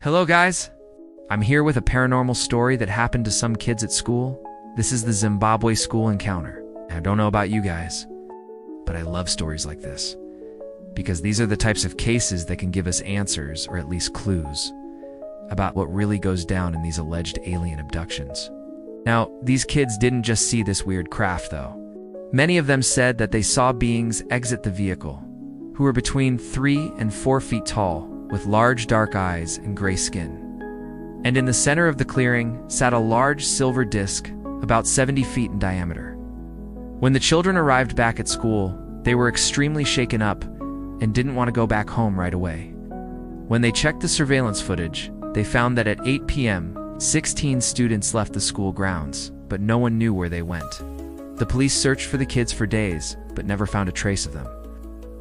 Hello guys! I'm here with a paranormal story that happened to some kids at school. This is the Zimbabwe School Encounter. I don't know about you guys, but I love stories like this, because these are the types of cases that can give us answers, or at least clues, about what really goes down in these alleged alien abductions. Now, these kids didn't just see this weird craft though. Many of them said that they saw beings exit the vehicle, who were between 3 and 4 feet tall, with large dark eyes and gray skin. And in the center of the clearing sat a large silver disc, about 70 feet in diameter. When the children arrived back at school, they were extremely shaken up and didn't want to go back home right away. When they checked the surveillance footage, they found that at 8 p.m., 16 students left the school grounds, but no one knew where they went. The police searched for the kids for days, but never found a trace of them.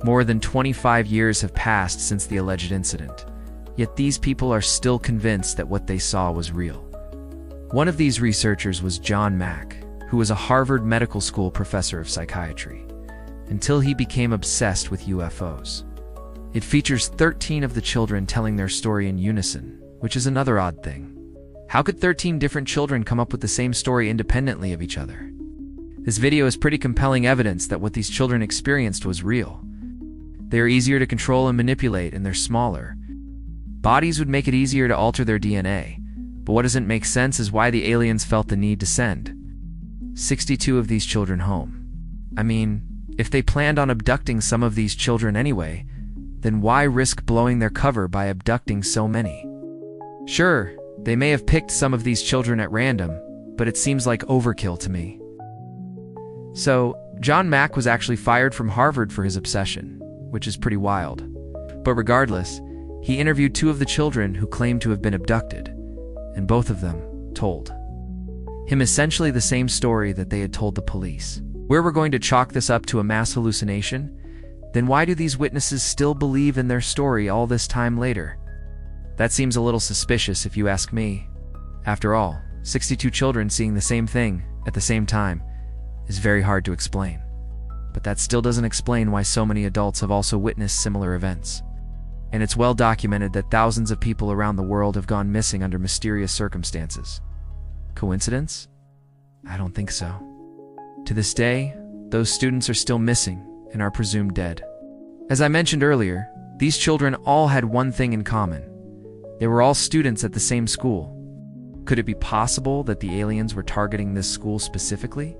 More than 25 years have passed since the alleged incident, yet these people are still convinced that what they saw was real. One of these researchers was John Mack, who was a Harvard Medical School professor of psychiatry, until he became obsessed with UFOs. It features 13 of the children telling their story in unison, which is another odd thing. How could 13 different children come up with the same story independently of each other? This video is pretty compelling evidence that what these children experienced was real. They are easier to control and manipulate, and they're smaller. Bodies would make it easier to alter their DNA, but what doesn't make sense is why the aliens felt the need to send 62 of these children home. I mean, if they planned on abducting some of these children anyway, then why risk blowing their cover by abducting so many? Sure, they may have picked some of these children at random, but it seems like overkill to me. So, John Mack was actually fired from Harvard for his obsession, which is pretty wild. But regardless, he interviewed 2 of the children who claimed to have been abducted, and both of them told him essentially the same story that they had told the police. Where we're going to chalk this up to a mass hallucination, then why do these witnesses still believe in their story all this time later? That seems a little suspicious if you ask me. After all, 62 children seeing the same thing at the same time is very hard to explain. But that still doesn't explain why so many adults have also witnessed similar events. And it's well documented that thousands of people around the world have gone missing under mysterious circumstances. Coincidence? I don't think so. To this day, those students are still missing and are presumed dead. As I mentioned earlier, these children all had one thing in common. They were all students at the same school. Could it be possible that the aliens were targeting this school specifically?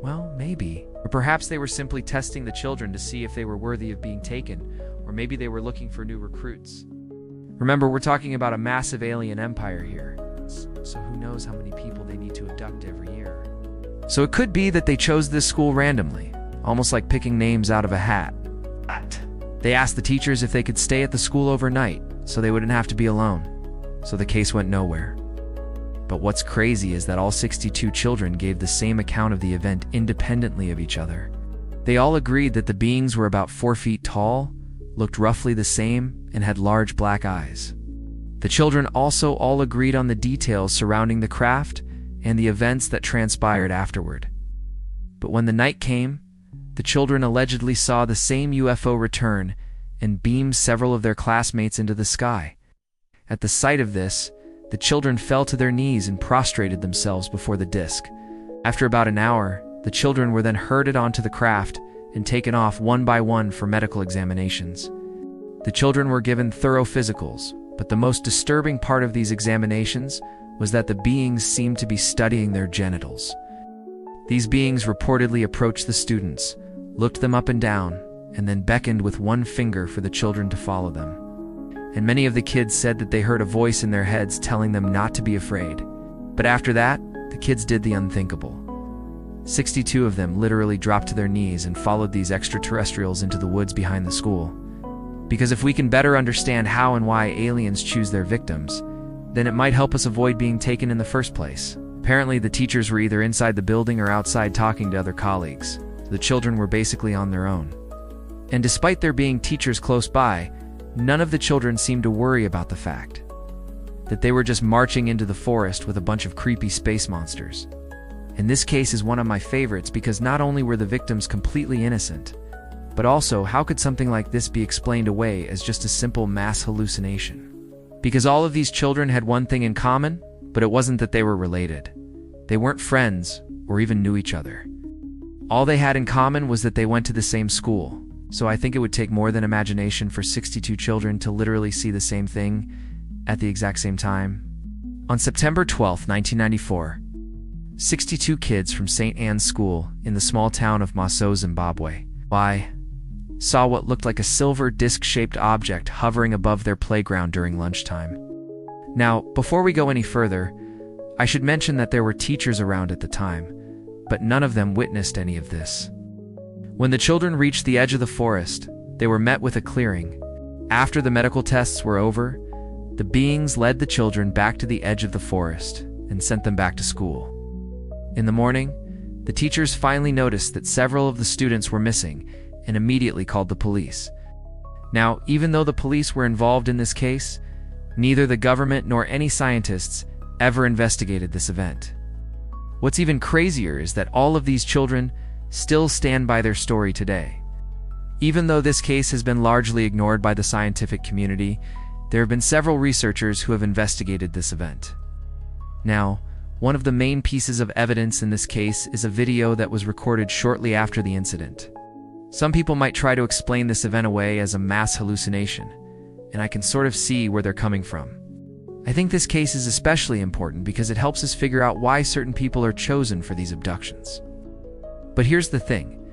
Well, maybe. Or perhaps they were simply testing the children to see if they were worthy of being taken, or maybe they were looking for new recruits. Remember, we're talking about a massive alien empire here, so who knows how many people they need to abduct every year. So it could be that they chose this school randomly, almost like picking names out of a hat. They asked the teachers if they could stay at the school overnight, so they wouldn't have to be alone. So the case went nowhere. But what's crazy is that all 62 children gave the same account of the event independently of each other. They all agreed that the beings were about 4 feet tall, looked roughly the same, and had large black eyes. The children also all agreed on the details surrounding the craft and the events that transpired afterward. But when the night came, the children allegedly saw the same UFO return and beam several of their classmates into the sky. At the sight of this, the children fell to their knees and prostrated themselves before the disc. After about an hour, the children were then herded onto the craft and taken off one by one for medical examinations. The children were given thorough physicals, but the most disturbing part of these examinations was that the beings seemed to be studying their genitals. These beings reportedly approached the students, looked them up and down, and then beckoned with one finger for the children to follow them. And many of the kids said that they heard a voice in their heads telling them not to be afraid. But after that, the kids did the unthinkable. 62 of them literally dropped to their knees and followed these extraterrestrials into the woods behind the school. Because if we can better understand how and why aliens choose their victims, then it might help us avoid being taken in the first place. Apparently, the teachers were either inside the building or outside talking to other colleagues. The children were basically on their own. And despite there being teachers close by, none of the children seemed to worry about the fact that they were just marching into the forest with a bunch of creepy space monsters. And this case is one of my favorites because not only were the victims completely innocent, but also how could something like this be explained away as just a simple mass hallucination? Because all of these children had one thing in common, but it wasn't that they were related. They weren't friends or even knew each other. All they had in common was that they went to the same school. So I think it would take more than imagination for 62 children to literally see the same thing at the exact same time. On September 12, 1994, 62 kids from St. Anne's School in the small town of Maso, Zimbabwe, saw what looked like a silver disc-shaped object hovering above their playground during lunchtime. Now, before we go any further, I should mention that there were teachers around at the time, but none of them witnessed any of this. When the children reached the edge of the forest, they were met with a clearing. After the medical tests were over, the beings led the children back to the edge of the forest and sent them back to school. In the morning, the teachers finally noticed that several of the students were missing and immediately called the police. Now, even though the police were involved in this case, neither the government nor any scientists ever investigated this event. What's even crazier is that all of these children still stand by their story today. Even though this case has been largely ignored by the scientific community, there have been several researchers who have investigated this event. Now, one of the main pieces of evidence in this case is a video that was recorded shortly after the incident. Some people might try to explain this event away as a mass hallucination, and I can sort of see where they're coming from. I think this case is especially important because it helps us figure out why certain people are chosen for these abductions. But here's the thing.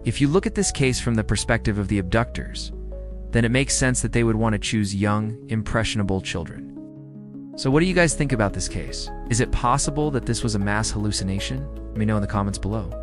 If you look at this case from the perspective of the abductors, then it makes sense that they would want to choose young, impressionable children. So what do you guys think about this case? Is it possible that this was a mass hallucination? Let me know in the comments below.